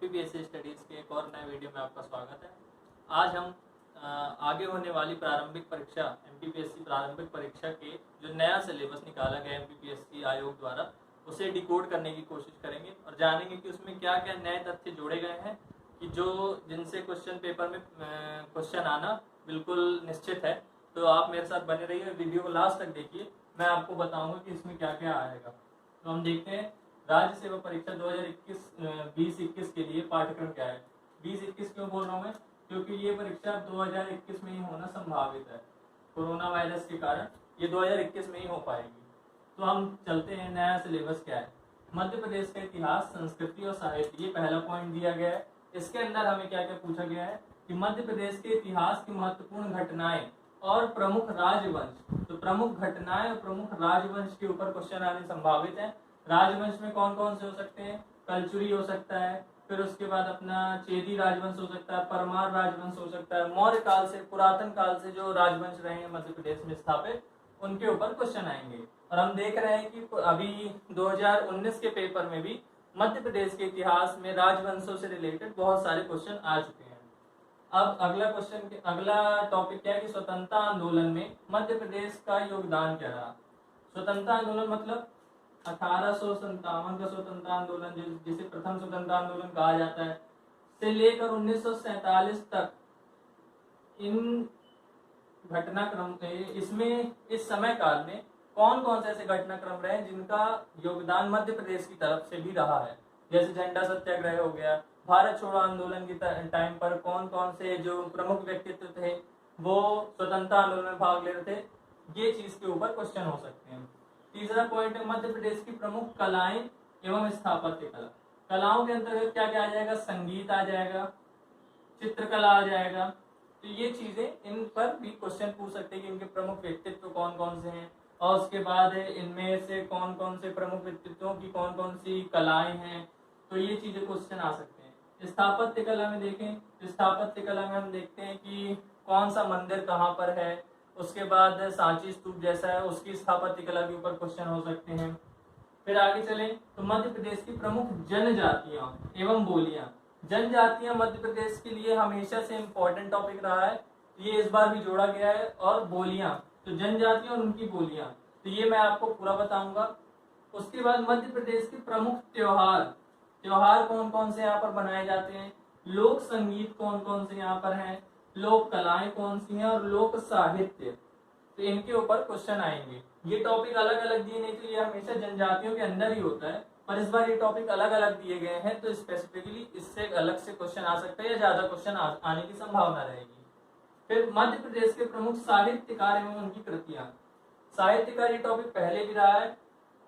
MPPSC studies के एक और नए वीडियो में आपका स्वागत है। आज हम आगे होने वाली प्रारंभिक परीक्षा एमपीपीएससी प्रारंभिक परीक्षा के जो नया सिलेबस निकाला गया एमपीपीएससी आयोग द्वारा उसे डिकोड करने की कोशिश करेंगे और जानेंगे कि उसमें क्या क्या नए तथ्य जोड़े गए हैं कि जो जिनसे क्वेश्चन पेपर में क्वेश्चन आना बिल्कुल निश्चित है। तो आप मेरे साथ बने रहिए, वीडियो को लास्ट तक देखिए, मैं आपको बताऊंगा कि इसमें क्या क्या आएगा। तो हम देखते हैं राज्य सेवा परीक्षा 2021 के लिए पाठ्यक्रम क्या है। 2021 क्यों बोल रहा हूँ मैं, क्योंकि ये परीक्षा 2021 में ही होना संभावित है। कोरोना वायरस के कारण ये 2021 में ही हो पाएगी। तो हम चलते हैं, नया सिलेबस क्या है। मध्य प्रदेश का इतिहास, संस्कृति और साहित्य, ये पहला पॉइंट दिया गया है। इसके अंदर हमें क्या क्या पूछा गया है कि मध्य प्रदेश के इतिहास की महत्वपूर्ण घटनाएं और प्रमुख राजवंश। तो प्रमुख घटनाएं और प्रमुख राजवंश के ऊपर क्वेश्चन आने संभावित है। राजवंश में कौन कौन से हो सकते हैं? कलचुरी हो सकता है, फिर उसके बाद अपना चेदी राजवंश हो सकता है, परमार राजवंश हो सकता है। मौर्य काल से, पुरातन काल से जो राजवंश रहे हैं मध्य प्रदेश में स्थापित, उनके ऊपर क्वेश्चन आएंगे। और हम देख रहे हैं कि अभी 2019 के पेपर में भी मध्य प्रदेश के इतिहास में राजवंशों से रिलेटेड बहुत सारे क्वेश्चन आ चुके हैं। अब अगला टॉपिक क्या है कि स्वतंत्रता आंदोलन में मध्य प्रदेश का योगदान क्या रहा। स्वतंत्रता आंदोलन मतलब 1857 का स्वतंत्रता आंदोलन, जिसे प्रथम स्वतंत्रता आंदोलन कहा जाता है, से लेकर 1947 तक इन घटनाक्रम इसमें इस समय काल में कौन कौन से ऐसे घटनाक्रम रहे जिनका योगदान मध्य प्रदेश की तरफ से भी रहा है। जैसे झंडा सत्याग्रह हो गया, भारत छोड़ो आंदोलन के टाइम पर कौन कौन से जो प्रमुख व्यक्तित्व थे वो स्वतंत्रता आंदोलन में भाग ले रहे थे, ये चीज के ऊपर क्वेश्चन हो सकते हैं। तीसरा पॉइंट है मध्य प्रदेश की प्रमुख कलाएं एवं स्थापत्य कला। कलाओं के अंतर्गत क्या क्या आ जाएगा? संगीत आ जाएगा, चित्रकला आ जाएगा। तो ये चीजें, इन पर भी क्वेश्चन पूछ सकते हैं कि इनके प्रमुख व्यक्तित्व कौन कौन से हैं, और उसके बाद इनमें से कौन कौन से प्रमुख व्यक्तित्वों की कौन कौन सी कलाएं हैं। तो ये चीजें क्वेश्चन आ सकते हैं। स्थापत्य कला में देखें, स्थापत्य कला में हम देखते हैं कि कौन सा मंदिर कहाँ पर है, उसके बाद सांची स्तूप जैसा है उसकी स्थापत्य कला के ऊपर क्वेश्चन हो सकते हैं। फिर आगे चलें तो मध्य प्रदेश की प्रमुख जनजातियां एवं बोलियां। जनजातियां मध्य प्रदेश के लिए हमेशा से इम्पोर्टेंट टॉपिक रहा है, ये इस बार भी जोड़ा गया है। और बोलियां, तो जनजातियां और उनकी बोलियां, तो ये मैं आपको पूरा बताऊंगा। उसके बाद मध्य प्रदेश के प्रमुख त्योहार कौन कौन से यहाँ पर बनाए जाते हैं, लोक संगीत कौन कौन से यहाँ पर हैं, लोक कलाएं कौन सी हैं, और लोक साहित्य, तो इनके ऊपर क्वेश्चन आएंगे। ये टॉपिक अलग अलग दिए नहीं, तो ये हमेशा जनजातियों के अंदर ही होता है, पर इस बार ये टॉपिक अलग अलग दिए गए हैं, तो स्पेसिफिकली इससे अलग से क्वेश्चन आ सकता है या ज्यादा क्वेश्चन आने की संभावना रहेगी। फिर मध्य प्रदेश के प्रमुख साहित्यकार एवं उनकी कृतियां। साहित्यकार ये टॉपिक पहले भी रहा है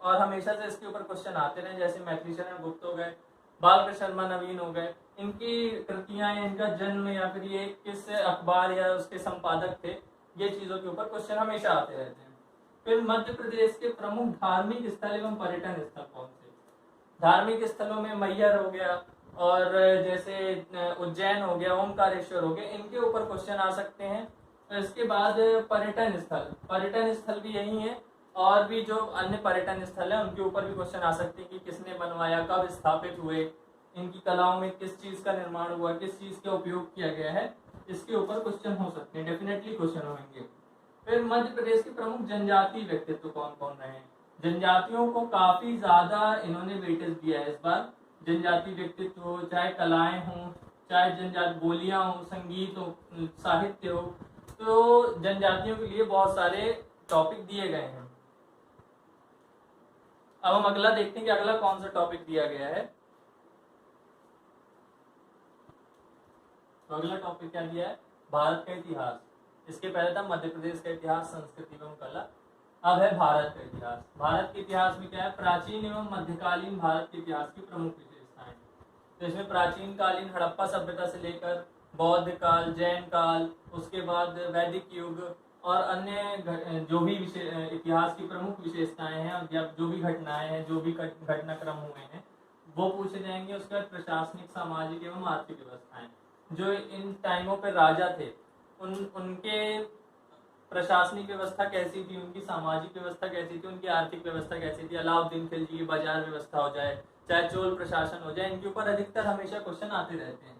और हमेशा से इसके ऊपर क्वेश्चन आते रहे, जैसे मैथिली शरण गुप्त हो गए, बालकृष्ण शर्मा नवीन हो गए, इनकी कृतियां, इनका जन्म या फिर ये किस अखबार या उसके संपादक थे, ये चीजों के ऊपर क्वेश्चन हमेशा आते रहते हैं। फिर मध्य प्रदेश के प्रमुख धार्मिक स्थल एवं पर्यटन स्थल कौन से। धार्मिक स्थलों में मैहर हो गया, और जैसे उज्जैन हो गया, ओमकारेश्वर हो गया, इनके ऊपर क्वेश्चन आ सकते हैं। इसके बाद पर्यटन स्थल भी यही है, और भी जो अन्य पर्यटन स्थल है उनके ऊपर भी क्वेश्चन आ सकते हैं कि किसने बनवाया, कब स्थापित हुए, इनकी कलाओं में किस चीज का निर्माण हुआ, किस चीज का उपयोग किया गया है, इसके ऊपर क्वेश्चन हो सकते हैं, डेफिनेटली क्वेश्चन होंगे। फिर मध्य प्रदेश के प्रमुख जनजातीय व्यक्तित्व कौन कौन रहे हैं। जनजातियों को काफी ज्यादा इन्होंने वेटेज दिया है इस बार। जनजातीय व्यक्तित्व हो, चाहे कलाएं हों, चाहे जनजाति बोलियां हो, संगीत हो, साहित्य हो, तो जनजातियों के लिए बहुत सारे टॉपिक दिए गए हैं। अब हम अगला देखते हैं कि अगला कौन सा टॉपिक दिया गया है। तो अगला टॉपिक क्या दिया है? भारत का इतिहास। इसके पहले था मध्य प्रदेश का इतिहास, संस्कृति एवं कला, अब है भारत का इतिहास। भारत के इतिहास में क्या है? प्राचीन एवं मध्यकालीन भारत के इतिहास की प्रमुख विशेषताएं। तो इसमें प्राचीन कालीन हड़प्पा सभ्यता से लेकर बौद्ध काल, जैन काल, उसके बाद वैदिक युग और अन्य जो भी इतिहास की प्रमुख विशेषताएं हैं, या जो भी घटनाएं हैं, जो भी घटनाक्रम हुए हैं, वो पूछे जाएंगे। उसके बाद प्रशासनिक, सामाजिक एवं आर्थिक व्यवस्थाएं, जो इन टाइमों पे राजा थे उनके प्रशासनिक व्यवस्था कैसी थी, उनकी सामाजिक व्यवस्था कैसी थी, उनकी आर्थिक व्यवस्था कैसी थी, अलाउद्दीन खिलजी की बाजार व्यवस्था हो जाए, चाहे चोल प्रशासन हो जाए, इनके ऊपर अधिकतर हमेशा क्वेश्चन आते रहते हैं।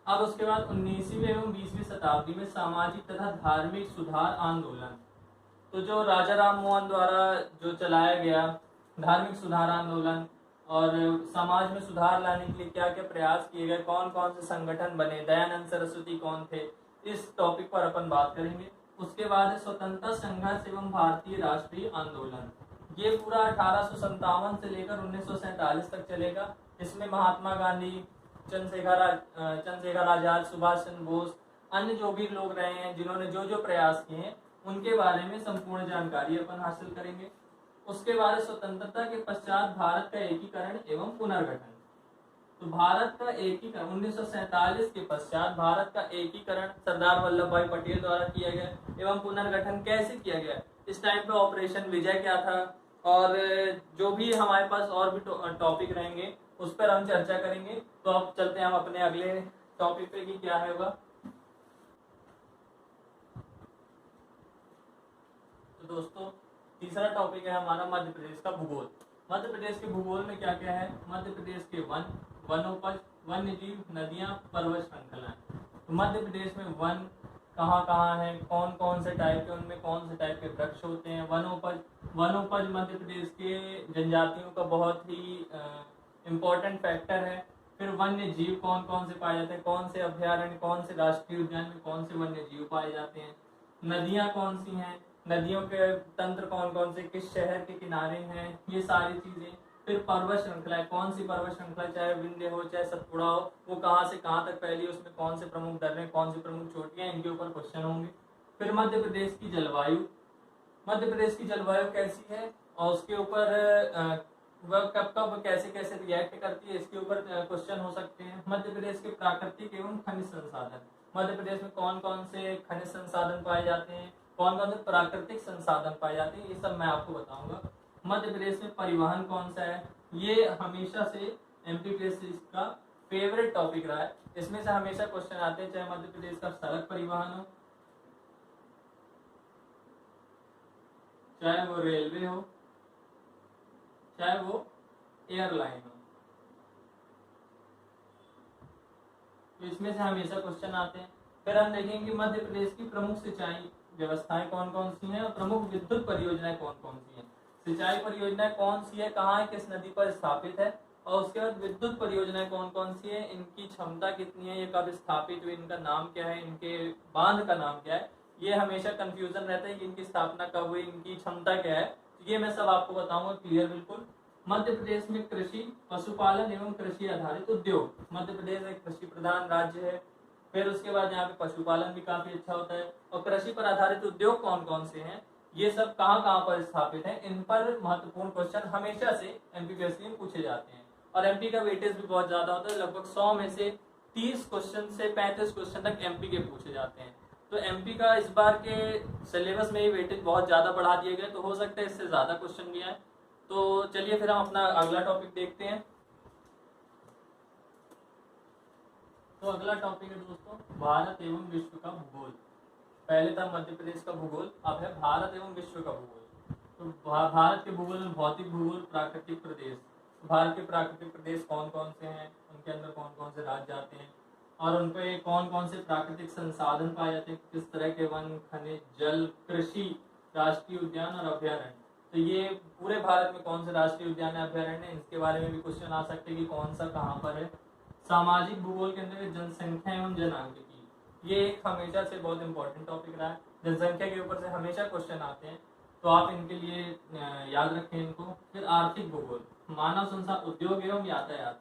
अब उसके बाद 19वीं एवं 20वीं शताब्दी में सामाजिक तथा धार्मिक सुधार आंदोलन, तो जो राजा राम मोहन द्वारा जो चलाया गया धार्मिक सुधार आंदोलन और समाज में सुधार लाने के लिए क्या क्या प्रयास किए गए, कौन कौन से संगठन बने, दयानंद सरस्वती कौन थे, इस टॉपिक पर अपन बात करेंगे। उसके बाद है स्वतंत्रता संघर्ष एवं भारतीय राष्ट्रीय आंदोलन, ये पूरा 1857 से लेकर 1947 तक चलेगा। इसमें महात्मा गांधी, चंद्रशेखर आजाद, सुभाष चंद्र बोस, अन्य जो भी लोग रहे हैं जिन्होंने जो जो प्रयास किए हैं उनके बारे में संपूर्ण जानकारी अपन हासिल करेंगे। उसके बाद स्वतंत्रता के पश्चात भारत का एकीकरण एवं पुनर्गठन, तो भारत का एकीकरण 1947 के पश्चात भारत का एकीकरण सरदार वल्लभ भाई पटेल द्वारा किया गया एवं पुनर्गठन कैसे किया गया, इस टाइम पे ऑपरेशन विजय क्या था, और जो भी हमारे पास और भी टॉपिक रहेंगे उस पर हम चर्चा करेंगे। तो अब चलते हैं हम अपने अगले टॉपिक पे कि क्या है होगा। तो दोस्तों तीसरा टॉपिक है हमारा मध्य प्रदेश का भूगोल। मध्य प्रदेश के भूगोल में क्या क्या है, मध्य प्रदेश के वनोपज, वन्य जीव, नदियां, पर्वत श्रृंखलाएं। तो मध्य प्रदेश में वन कहाँ कहाँ है, कौन कौन से टाइप के, उनमें कौन से टाइप के वृक्ष होते हैं। वनोपज मध्य प्रदेश के जनजातियों का बहुत ही इम्पोर्टेंट फैक्टर है। फिर वन्य जीव कौन कौन से पाए जाते हैं, कौन से अभ्यारण्य, कौन से राष्ट्रीय उद्यान में कौन से वन्य जीव पाए जाते हैं। नदियां कौन सी हैं, नदियों के तंत्र कौन कौन से, किस शहर के किनारे हैं, ये सारी चीजें। फिर पर्वत श्रृंखला, कौन सी पर्वत श्रृंखला, चाहे विंध्य हो चाहे सतपुड़ा हो, वो कहाँ से कहाँ तक फैली, उसमें कौन से प्रमुख दर्रे, कौन सी प्रमुख चोटियां, इनके ऊपर क्वेश्चन होंगे। फिर मध्य प्रदेश की जलवायु, मध्य प्रदेश की जलवायु कैसी है और उसके ऊपर वह कब कब कैसे कैसे रिएक्ट करती है, इसके ऊपर क्वेश्चन हो सकते हैं। मध्य प्रदेश के प्राकृतिक एवं खनिज संसाधन, मध्य प्रदेश में कौन कौन से खनिज संसाधन पाए जाते हैं, कौन कौन से प्राकृतिक संसाधन पाए जाते हैं, ये सब मैं आपको बताऊंगा। मध्य प्रदेश में परिवहन कौन सा है, ये हमेशा से एमपीपीएससी का फेवरेट टॉपिक रहा है। इसमें से हमेशा क्वेश्चन आते हैं, चाहे मध्य प्रदेश का सड़क परिवहन हो, चाहे वो रेलवे हो, चाहे वो एयरलाइन हो, तो इसमें से हमेशा क्वेश्चन आते हैं। फिर हम देखेंगे मध्य प्रदेश की प्रमुख सिंचाई व्यवस्थाएं कौन कौन सी हैं और प्रमुख विद्युत परियोजनाएं कौन कौन सी हैं। सिंचाई परियोजनाएं कौन सी है, कहाँ है, किस नदी पर स्थापित है, और उसके बाद विद्युत परियोजनाएं कौन कौन सी है, इनकी क्षमता कितनी है, ये कब स्थापित हुई, इनका नाम क्या है, इनके बांध का नाम क्या है। ये हमेशा कंफ्यूजन रहता है कि इनकी स्थापना कब हुई, इनकी क्षमता क्या है, ये मैं सब आपको बताऊंगा क्लियर बिल्कुल। मध्य प्रदेश में कृषि, पशुपालन एवं कृषि आधारित उद्योग, मध्य प्रदेश एक कृषि प्रधान राज्य है। फिर उसके बाद यहाँ पे पशुपालन भी काफी अच्छा होता है, और कृषि पर आधारित उद्योग कौन कौन से हैं, ये सब कहाँ कहाँ पर स्थापित हैं, इन पर महत्वपूर्ण क्वेश्चन हमेशा से एमपीपीएससी में पूछे जाते हैं। और एमपी का वेटेज भी बहुत ज्यादा होता है, लगभग 100 में से 30 क्वेश्चन से 35 क्वेश्चन तक एमपी के पूछे जाते हैं। तो एमपी का इस बार के सिलेबस में ही वेटेज बहुत ज्यादा बढ़ा दिए गए, तो हो सकता है इससे ज्यादा क्वेश्चन भी आए। तो चलिए फिर हम अपना अगला टॉपिक देखते हैं। तो अगला टॉपिक है दोस्तों भारत एवं विश्व का भूगोल। पहले था मध्य प्रदेश का भूगोल, अब है भारत एवं विश्व का भूगोल। तो भारत के भूगोल में भौतिक भूगोल, प्राकृतिक प्रदेश, भारत के प्राकृतिक प्रदेश कौन कौन से हैं, उनके अंदर कौन कौन से राज्य आते हैं, और उन पे कौन कौन से प्राकृतिक संसाधन पाए जाते हैं, किस तरह के वन, खनिज, जल, कृषि, राष्ट्रीय उद्यान और अभ्यारण्य। तो ये पूरे भारत में कौन से राष्ट्रीय उद्यान है, अभ्यारण्य है, इसके बारे में भी क्वेश्चन आ सकते हैं कि कौन सा कहाँ पर है। सामाजिक भूगोल के अंदर जनसंख्या एवं जनांकिकी, ये एक हमेशा से बहुत इंपॉर्टेंट टॉपिक रहा है। जनसंख्या के ऊपर से हमेशा क्वेश्चन आते हैं, तो आप इनके लिए याद रखें इनको। फिर आर्थिक भूगोल, मानव संसाधन, उद्योग एवं यातायात।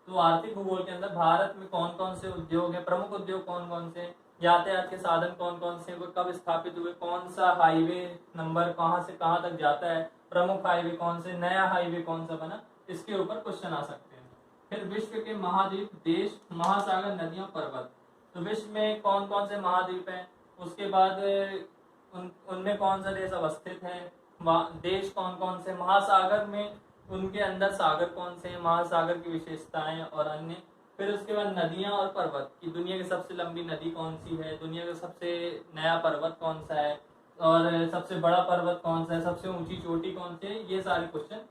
तो आर्थिक भूगोल के अंदर भारत में कौन कौन से उद्योग है, प्रमुख उद्योग कौन कौन से, यातायात के साधन कौन कौन से, वो कब स्थापित हुए, कौन सा हाईवे नंबर कहाँ से कहाँ तक जाता है, प्रमुख हाईवे कौन से, नया हाईवे कौन सा बना, इसके ऊपर क्वेश्चन आ सकते हैं। फिर विश्व के महाद्वीप, देश, महासागर, नदियां, पर्वत। तो विश्व में कौन कौन से महाद्वीप हैं, उसके बाद उनमें कौन सा देश अवस्थित है, देश कौन कौन से, महासागर में उनके अंदर सागर कौन से हैं, महासागर की विशेषताएं और अन्य। फिर उसके बाद नदियां और पर्वत, कि दुनिया की सबसे लंबी नदी कौन सी है, दुनिया का सबसे नया पर्वत कौन सा है, और सबसे बड़ा पर्वत कौन सा है, सबसे ऊंची चोटी कौन सी है, ये सारे क्वेश्चन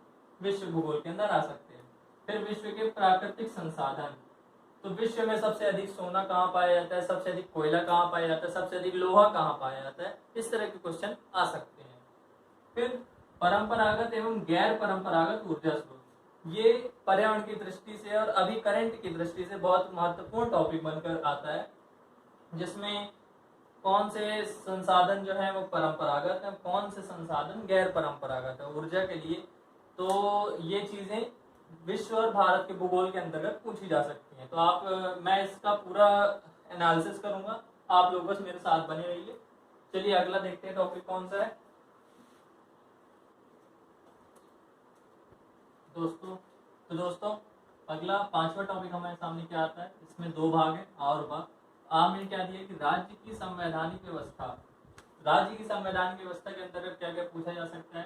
विश्व भूगोल के अंदर आ सकते हैं। फिर विश्व के प्राकृतिक संसाधन, तो विश्व में सबसे अधिक सोना कहाँ पाया जाता है, सबसे अधिक कोयला कहाँ पाया जाता है, सबसे अधिक लोहा कहाँ पाया जाता है, इस तरह के क्वेश्चन आ सकते हैं। फिर परंपरागत एवं गैर परंपरागत ऊर्जा स्रोत, ये पर्यावरण की दृष्टि से और अभी करंट की दृष्टि से बहुत महत्वपूर्ण टॉपिक बनकर आता है, जिसमें कौन से संसाधन जो है वो परंपरागत है, कौन से संसाधन गैर परंपरागत है ऊर्जा के लिए। तो ये चीजें विश्व और भारत के भूगोल के अंतर्गत पूछी जा सकती हैं। तो मैं इसका पूरा एनालिसिस करूंगा, आप लोग बस मेरे साथ बने रहिए। चलिए अगला देखते हैं टॉपिक कौन सा है दोस्तों अगला 5वां टॉपिक हमारे सामने क्या आता है, इसमें 2 भाग है, और भाग मैंने क्या दिया कि राज्य की संवैधानिक व्यवस्था। राज्य की संवैधानिक व्यवस्था के अंतर्गत क्या क्या पूछा जा सकता है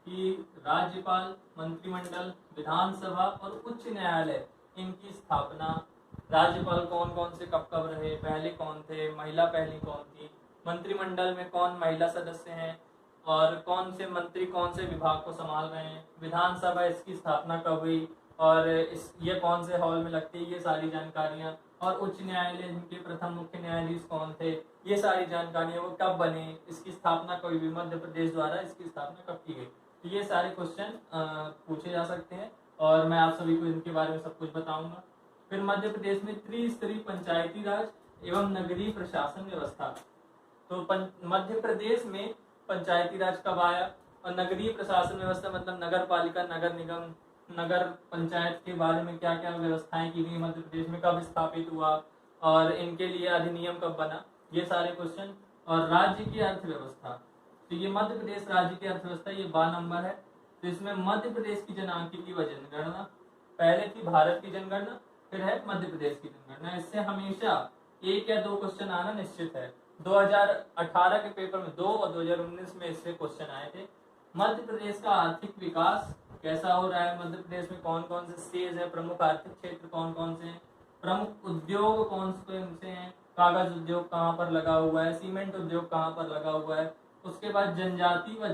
कि राज्यपाल, मंत्रिमंडल, विधानसभा और उच्च न्यायालय, इनकी स्थापना, राज्यपाल कौन कौन से कब कब रहे, पहले कौन थे, महिला पहली कौन थी, मंत्रिमंडल में कौन महिला सदस्य हैं, और कौन से मंत्री कौन से विभाग को संभाल रहे हैं, विधानसभा इसकी स्थापना कब हुई और ये कौन से हॉल में लगती है, ये सारी जानकारियां, और उच्च न्यायालय जिनके प्रथम मुख्य न्यायाधीश कौन थे, ये सारी जानकारियां, वो कब बने, इसकी स्थापना कभी भी मध्य प्रदेश द्वारा इसकी स्थापना कब की गई। तो ये सारे क्वेश्चन पूछे जा सकते हैं और मैं आप सभी को इनके बारे में सब कुछ बताऊंगा। फिर मध्य प्रदेश में त्रिस्तरीय पंचायती राज एवं नगरीय प्रशासन व्यवस्था, तो मध्य प्रदेश में पंचायती राज कब आया और नगरीय प्रशासन व्यवस्था मतलब नगर पालिका, नगर निगम, नगर पंचायत के बारे में क्या क्या व्यवस्थाएं की गई मध्य प्रदेश में, कब स्थापित हुआ और इनके लिए अधिनियम कब बना, ये सारे क्वेश्चन। और राज्य की अर्थव्यवस्था, तो ये मध्य प्रदेश राज्य की अर्थव्यवस्था, ये 12 नंबर है। तो इसमें मध्य प्रदेश की जनआंख्यिकी व जनगणना, पहले थी भारत की जनगणना, फिर है मध्य प्रदेश की जनगणना। इससे हमेशा 1 या 2 क्वेश्चन आना निश्चित है। 2018 के पेपर में 2 और 2019 में इससे क्वेश्चन आए थे। मध्य प्रदेश का आर्थिक विकास कैसा हो रहा है, मध्य प्रदेश में कौन कौन से स्टेज है, प्रमुख आर्थिक क्षेत्र कौन कौन से हैं, प्रमुख उद्योग कौन से हैं, कागज उद्योग कहाँ पर लगा हुआ है, सीमेंट उद्योग कहाँ पर लगा हुआ है। उसके बाद जनजाति व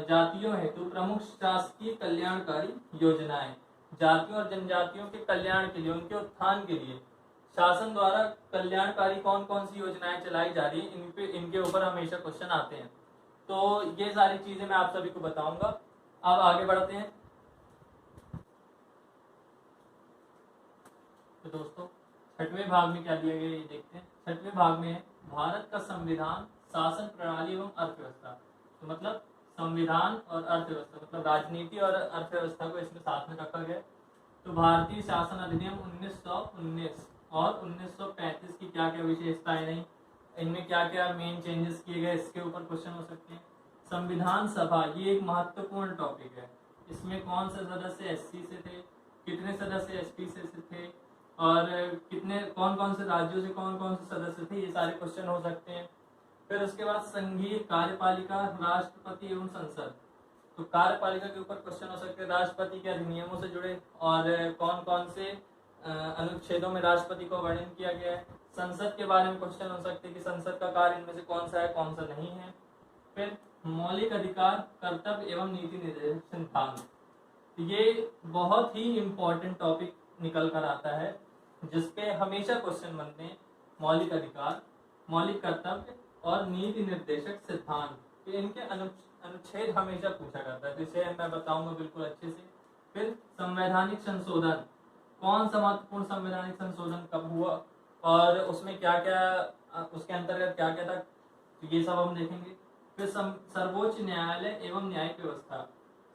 जातियों हेतु प्रमुख शासकीय कल्याणकारी योजनाएं, जातियों और जनजातियों के कल्याण के लिए, उनके उत्थान के लिए शासन द्वारा कल्याणकारी कौन कौन सी योजनाएं चलाई जा रही है, इनके ऊपर हमेशा क्वेश्चन आते हैं। तो ये सारी चीजें मैं आप सभी को बताऊंगा। अब आगे बढ़ते हैं। तो दोस्तों 6वें भाग में क्या दिया गया ये देखते हैं। 6वें भाग में है भारत का संविधान, शासन प्रणाली एवं अर्थव्यवस्था। तो मतलब संविधान और अर्थव्यवस्था, मतलब राजनीति और अर्थव्यवस्था को इसमें साथ में रखा गया। तो भारतीय शासन अधिनियम 1919 और 1935 की क्या क्या विशेषताएं रही, इनमें क्या क्या मेन चेंजेस किए गए, इसके ऊपर क्वेश्चन हो सकते हैं। संविधान सभा, ये एक महत्वपूर्ण टॉपिक है। इसमें कौन से सदस्य एससी से थे, कितने सदस्य एसटी से थे, और कितने कौन कौन से राज्यों से कौन कौन से सदस्य थे, ये सारे क्वेश्चन हो सकते हैं। फिर उसके बाद संघीय कार्यपालिका, राष्ट्रपति एवं संसद। तो कार्यपालिका के ऊपर क्वेश्चन हो सकते हैं, राष्ट्रपति के अधिनियमों से जुड़े और कौन कौन से अनुच्छेदों में राष्ट्रपति को वर्णन किया गया है। संसद के बारे में क्वेश्चन हो सकते हैं कि संसद का कार्य इनमें से कौन सा है, कौन सा नहीं है। फिर मौलिक अधिकार, कर्तव्य एवं नीति निर्देशन सिद्धांत, ये बहुत ही इम्पोर्टेंट टॉपिक निकल कर आता है, जिसपे हमेशा क्वेश्चन बनते हैं। मौलिक अधिकार, मौलिक कर्तव्य और नीति निर्देशक सिद्धांत, तो इनके अनुच्छेद हमेशा पूछा करता है, जिसे मैं बताऊंगा बिल्कुल अच्छे से। फिर संवैधानिक संशोधन, कौन सा महत्वपूर्ण संवैधानिक संशोधन कब हुआ और उसमें क्या क्या, उसके अंतर्गत क्या क्या था, तो ये सब हम देखेंगे। फिर सर्वोच्च न्यायालय एवं न्यायिक व्यवस्था,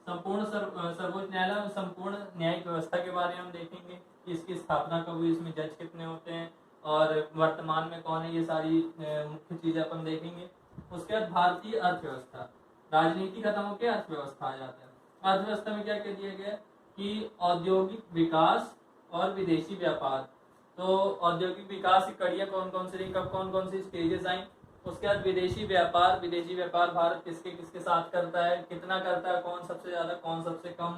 संपूर्ण सर्वोच्च न्यायालय और संपूर्ण न्यायिक व्यवस्था के बारे में हम देखेंगे कि इसकी स्थापना कब हुई, इसमें जज कितने होते हैं और वर्तमान में कौन है, ये सारी मुख्य चीजें अपन देखेंगे। उसके बाद भारतीय अर्थव्यवस्था, राजनीति खत्म होकर अर्थव्यवस्था आ जाता है। अर्थव्यवस्था में क्या कह दिया गया कि औद्योगिक विकास और विदेशी व्यापार, तो औद्योगिक विकास की कड़ियाँ कौन कौन सी रही, कब कौन कौन सी स्टेजेस आई। उसके बाद विदेशी व्यापार भारत किसके किसके साथ करता है, कितना करता है, कौन सबसे ज्यादा कौन सबसे कम।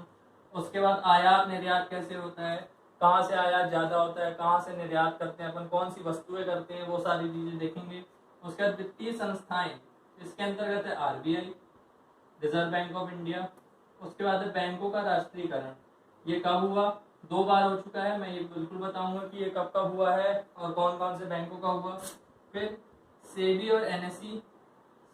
उसके बाद आयात निर्यात कैसे होता है, कहाँ से आयात ज्यादा होता है, कहाँ से निर्यात करते हैं अपन, कौन सी वस्तुएं करते हैं, वो सारी चीजें देखेंगे। उसके बाद वित्तीय संस्थाएं, इसके अंतर्गत है RBI, reserve bank of India. उसके बाद है बैंकों का राष्ट्रीयकरण। ये कब हुआ? 2 बार हो चुका है। मैं ये बिल्कुल बताऊंगा कि ये कब कब हुआ है और कौन कौन से बैंकों का हुआ। फिर सेबी और एनएसई,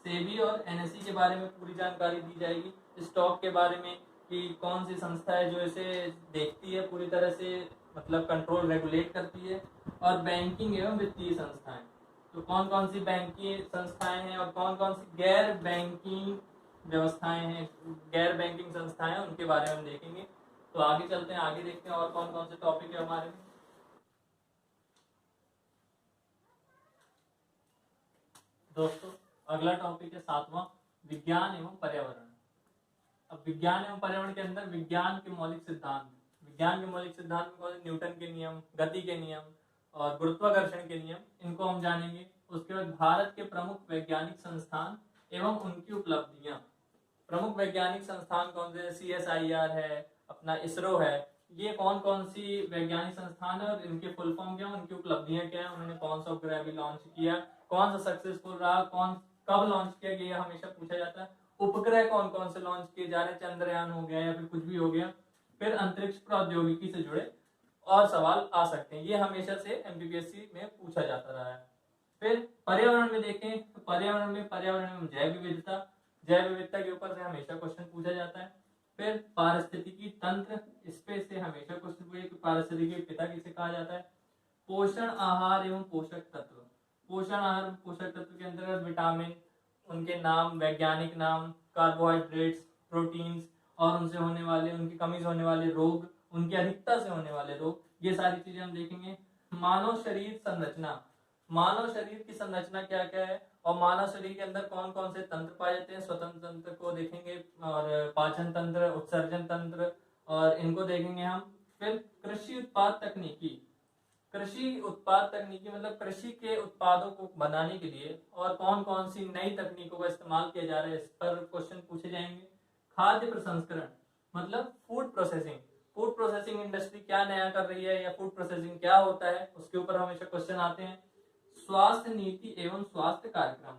सेबी और एनएसई के बारे में पूरी जानकारी दी जाएगी। स्टॉक के बारे में कि कौन सी संस्था है जो इसे देखती है पूरी तरह से, मतलब कंट्रोल रेगुलेट करती है। और बैंकिंग एवं वित्तीय संस्थाएं, तो कौन कौन सी बैंकिंग संस्थाएं हैं और कौन कौन सी गैर बैंकिंग व्यवस्थाएं हैं, गैर बैंकिंग संस्थाएं हैं, उनके बारे में हम देखेंगे। तो आगे चलते हैं, आगे देखते हैं और कौन कौन से टॉपिक है हमारे में। दोस्तों अगला टॉपिक है 7वां, विज्ञान एवं पर्यावरण। अब विज्ञान एवं पर्यावरण के अंदर विज्ञान के मौलिक सिद्धांत, विज्ञान के मौलिक सिद्धांत में न्यूटन के नियम, गति के नियम और गुरुत्वाकर्षण के नियम, इनको हम जानेंगे। उसके बाद भारत के प्रमुख वैज्ञानिक संस्थान एवं उनकी उपलब्धियां। प्रमुख वैज्ञानिक संस्थान कौन से? CSIR है, अपना इसरो है। ये कौन कौन सी वैज्ञानिक संस्थान है और इनके फुल फॉर्म क्या है, उनकी उपलब्धियां क्या है, उन्होंने कौन सा उपग्रह भी लॉन्च किया, कौन सा सक्सेसफुल रहा, कौन कब लॉन्च किया गया, हमेशा पूछा जाता है। उपग्रह कौन कौन से लॉन्च किए जा रहे हैं, चंद्रयान हो गया या फिर कुछ भी हो गया। फिर अंतरिक्ष प्रौद्योगिकी से जुड़े और सवाल आ सकते हैं, ये हमेशा से MPPSC में पूछा जाता रहा है। फिर पर्यावरण में देखें तो पर्यावरण में जैव विविधता, जैव विविधता के ऊपर से हमेशा क्वेश्चन पूछा जाता है। फिर पारिस्थितिकी तंत्र, इस पे से हमेशा क्वेश्चन पूछे कि पारिस्थितिकी पिता किसे कहा जाता है। पोषण आहार एवं पोषक तत्व, पोषण आहार पोषक तत्व के अंतर्गत विटामिन, उनके नाम, वैज्ञानिक नाम, कार्बोहाइड्रेट्स, प्रोटीन्स और उनसे होने वाले, उनकी कमी से होने वाले रोग, उनकी अधिकता से होने वाले रोग, ये सारी चीजें हम देखेंगे। मानव शरीर संरचना, मानव शरीर की संरचना क्या क्या है और मानव शरीर के अंदर कौन कौन से तंत्र पाए जाते हैं, स्वतंत्र तंत्र को देखेंगे और पाचन तंत्र, उत्सर्जन तंत्र, और इनको देखेंगे हम। फिर कृषि उत्पाद तकनीकी, कृषि उत्पाद तकनीकी मतलब कृषि के उत्पादों को बनाने के लिए और कौन कौन सी नई तकनीकों का इस्तेमाल किया जा रहा है, इस पर क्वेश्चन पूछे जाएंगे। खाद्य प्रसंस्करण मतलब food processing, food processing industry क्या नया कर रही है या फूड प्रोसेसिंग क्या होता है, उसके ऊपर हमेशा क्वेश्चन आते हैं। स्वास्थ्य नीति एवं स्वास्थ्य कार्यक्रम,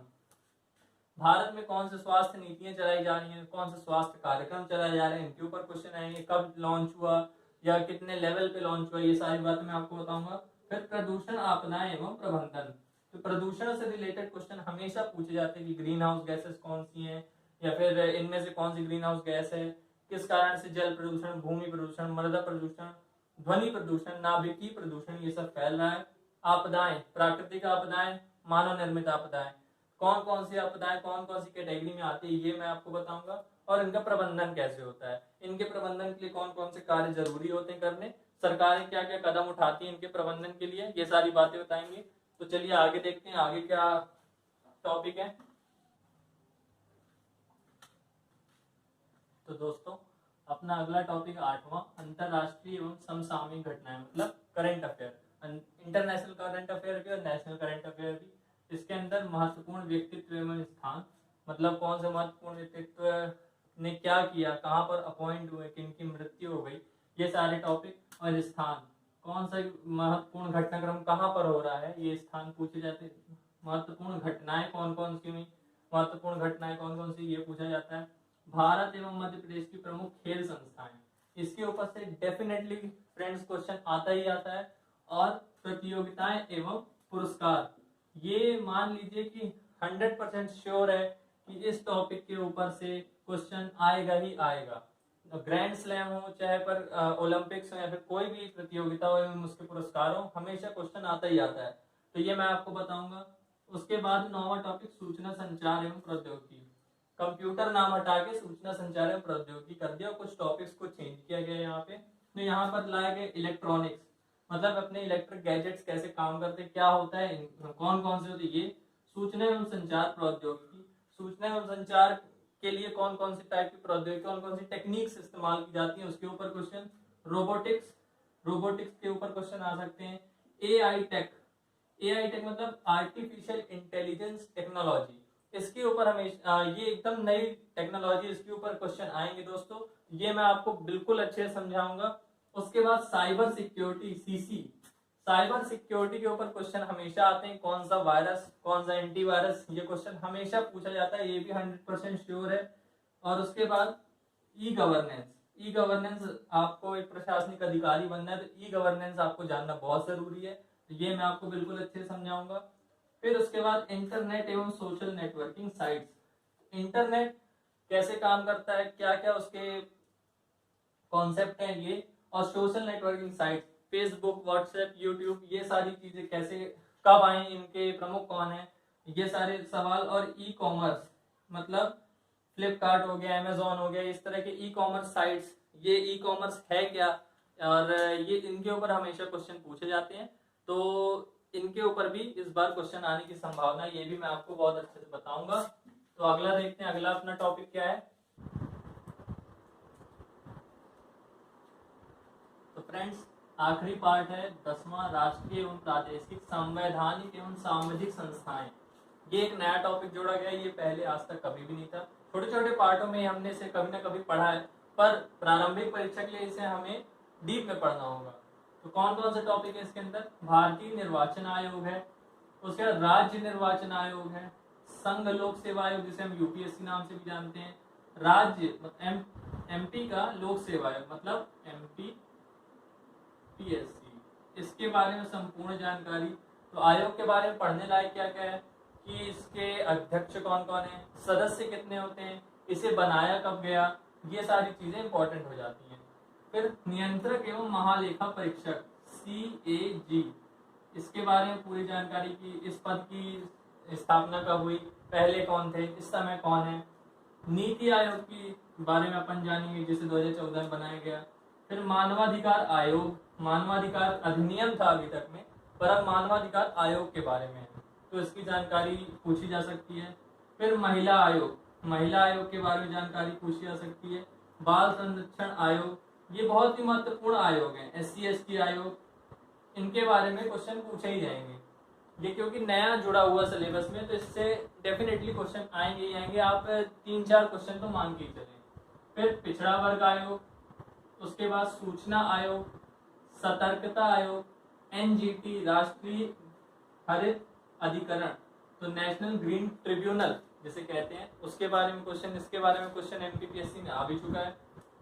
भारत में कौन से स्वास्थ्य नीतियां चलाई जा रही हैं, कौन से स्वास्थ्य कार्यक्रम चलाए जा रहे हैं, इनके ऊपर क्वेश्चन आएंगे। कब लॉन्च हुआ या कितने लेवल पे लॉन्च हुआ, ये सारी बातें मैं आपको बताऊंगा। फिर प्रदूषण, आपदाएं एवं प्रबंधन, तो प्रदूषण से रिलेटेड क्वेश्चन हमेशा पूछे जाते हैं कि ग्रीन हाउस गैसेस कौन सी हैं या फिर इनमें से कौन सी ग्रीन हाउस गैस है, किस कारण से जल प्रदूषण, भूमि प्रदूषण, मृदा प्रदूषण, ध्वनि प्रदूषण, नाभिकीय प्रदूषण, ये सब फैल रहा है। आपदाएं, प्राकृतिक आपदाएं, मानव निर्मित आपदाएं, कौन कौन सी आपदाएं कौन कौन सी कैटेगरी में आती है, ये मैं आपको बताऊंगा। और इनका प्रबंधन कैसे होता है, इनके प्रबंधन के लिए कौन कौन से कार्य जरूरी होते हैं करने, सरकारें क्या क्या कदम उठाती हैं इनके प्रबंधन के लिए, ये सारी बातें बताएंगे। तो चलिए आगे देखते हैं आगे क्या टॉपिक है। तो दोस्तों अपना अगला टॉपिक 8वां, अंतरराष्ट्रीय एवं समसामयिक घटनाएं मतलब current affair, international current affair भी और नेशनल करंट अफेयर भी। इसके अंदर महत्वपूर्ण व्यक्तित्व एवं स्थान, मतलब कौन से महत्वपूर्ण व्यक्तित्व ने क्या किया, कहाँ पर अपॉइंट हुए, किन की मृत्यु हो गई, ये सारे टॉपिक। और स्थान, कौन सा महत्वपूर्ण घटनाक्रम कहाँ पर हो रहा है, ये स्थान पूछे जाते हैं। महत्वपूर्ण घटनाएं कौन कौन सी हुई, महत्वपूर्ण घटनाएं कौन कौन सी, ये पूछा जाता है। भारत एवं मध्य प्रदेश की प्रमुख खेल संस्थाएं, इसके ऊपर से डेफिनेटली फ्रेंड्स क्वेश्चन आता ही आता है। और प्रतियोगिताएं एवं पुरस्कार, ये मान लीजिए कि 100% श्योर है कि इस टॉपिक के ऊपर से क्वेश्चन आएगा ही आएगा। ग्रैंड स्लैम हो चाहे पर ओलंपिक्स हो या फिर कोई भी प्रतियोगिता हो एवं उसके पुरस्कार हो, हमेशा क्वेश्चन आता ही आता है। तो ये मैं आपको बताऊंगा। उसके बाद 9वां टॉपिक सूचना संचार एवं प्रौद्योगिकी, कंप्यूटर नाम हटा के सूचना संचार एवं प्रौद्योगिकी कर दिया, कुछ टॉपिक्स को चेंज किया गया यहाँ पे। तो यहाँ पर लाए गए इलेक्ट्रॉनिक्स, मतलब अपने इलेक्ट्रिक गैजेट्स कैसे काम करते, क्या होता है, कौन कौन से होते, ये सूचना एवं संचार प्रौद्योगिकी, सूचना एवं संचार के लिए कौन कौन सी टाइप की प्रौद्योगिकी, कौन कौन सी टेक्निक्स इस्तेमाल की जाती है, उसके ऊपर क्वेश्चन। रोबोटिक्स, रोबोटिक्स के ऊपर क्वेश्चन आ सकते हैं। एआई टेक, एआई टेक मतलब आर्टिफिशियल इंटेलिजेंस टेक्नोलॉजी, इसके ऊपर हमेशा ये एकदम नई टेक्नोलॉजी, इसके ऊपर क्वेश्चन आएंगे दोस्तों, ये मैं आपको बिल्कुल अच्छे से समझाऊंगा। उसके बाद cyber security, CC, cyber security के ऊपर क्वेश्चन हमेशा आते हैं, कौन सा वायरस, कौन सा एंटीवायरस, ये क्वेश्चन हमेशा पूछा जाता है, ये भी 100% श्योर है। और उसके बाद ई गवर्नेंस, ई गवर्नेंस आपको एक प्रशासनिक अधिकारी बनना है तो ई गवर्नेंस आपको जानना बहुत जरूरी है, तो ये मैं आपको बिल्कुल अच्छे से समझाऊंगा। फिर उसके बाद इंटरनेट एवं सोशल नेटवर्किंग साइट्स, इंटरनेट कैसे काम करता है, क्या क्या उसके कॉन्सेप्ट है ये, और social networking site Facebook, WhatsApp, YouTube, ये सारी चीजें कैसे कब आई, इनके प्रमुख कौन है, ये सारे सवाल। और ई कॉमर्स मतलब फ्लिपकार्ट हो गया, अमेजोन हो गया, इस तरह के ई कॉमर्स साइट्स, ये ई कॉमर्स है क्या, और ये इनके ऊपर हमेशा क्वेश्चन पूछे जाते हैं, तो इनके ऊपर भी इस बार क्वेश्चन आने की संभावना, ये भी मैं आपको बहुत अच्छे से बताऊंगा। तो अगला देखते हैं, अगला अपना टॉपिक क्या है। तो फ्रेंड्स आखिरी पार्ट है 10वां, राष्ट्रीय एवं प्रादेशिक संवैधानिक एवं सामाजिक संस्थाएं। ये एक नया टॉपिक जोड़ा गया, ये पहले आज तक कभी भी नहीं था। छोटे छोटे पार्टों में हमने इसे कभी ना कभी पढ़ा है, पर प्रारंभिक परीक्षा के लिए इसे हमें डीप में पढ़ना होगा। तो कौन कौन से टॉपिक है इसके अंदर, भारतीय निर्वाचन आयोग है, उसके बाद राज्य निर्वाचन आयोग है, संघ लोक सेवा आयोग जिसे हम यूपीएससी नाम से भी जानते हैं, राज्य एमपी का लोक सेवा आयोग मतलब एमपी पीएससी, इसके बारे में संपूर्ण जानकारी। तो आयोग के बारे में पढ़ने लायक क्या क्या है कि इसके अध्यक्ष कौन कौन है, सदस्य कितने होते हैं, इसे बनाया कब गया, ये सारी चीजें इंपॉर्टेंट हो जाती हैं। फिर नियंत्रक एवं महालेखा परीक्षक CAG, इसके बारे में पूरी जानकारी की, इस पद की स्थापना कब हुई, पहले कौन थे, इस समय कौन है। नीति आयोग की बारे में अपन जानेंगे जिसे 2014 में बनाया गया। फिर मानवाधिकार आयोग, मानवाधिकार अधिनियम था अभी तक में, पर अब मानवाधिकार आयोग के बारे में है, तो इसकी जानकारी पूछी जा सकती है। फिर महिला आयोग, महिला आयोग के बारे में जानकारी पूछी जा सकती है। बाल संरक्षण आयोग, ये बहुत ही महत्वपूर्ण आयोग है। SC/ST आयोग, इनके बारे में क्वेश्चन पूछे ही जाएंगे, ये क्योंकि नया जुड़ा हुआ सिलेबस में, तो इससे डेफिनेटली क्वेश्चन आएंगे ही आएंगे, आप 3-4 क्वेश्चन तो मान के ही चलें। फिर पिछड़ा वर्ग आयोग, उसके बाद सूचना आयोग, सतर्कता आयोग, NGT राष्ट्रीय हरित अधिकरण, तो नेशनल ग्रीन ट्रिब्यूनल जिसे कहते हैं, उसके बारे में क्वेश्चन, इसके बारे में क्वेश्चन MPPSC में आ भी चुका है।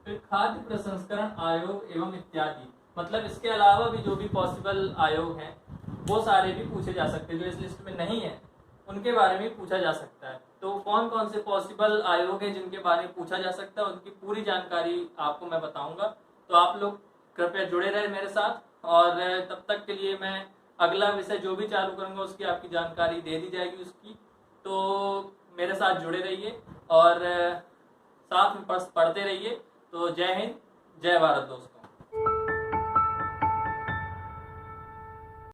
फिर खाद्य प्रसंस्करण आयोग एवं इत्यादि, मतलब इसके अलावा भी जो भी पॉसिबल आयोग हैं वो सारे भी पूछे जा सकते हैं, जो इस लिस्ट में नहीं है उनके बारे में पूछा जा सकता है। तो कौन कौन से पॉसिबल आयोग हैं जिनके बारे में पूछा जा सकता है, उनकी पूरी जानकारी आपको मैं बताऊंगा। तो आप लोग कृपया जुड़े रहे मेरे साथ, और तब तक के लिए मैं अगला विषय जो भी चालू करूंगा उसकी आपकी जानकारी दे दी जाएगी उसकी। तो मेरे साथ जुड़े रहिए और साथ में पढ़ते रहिए। तो जय हिंद, जय भारत दोस्तों।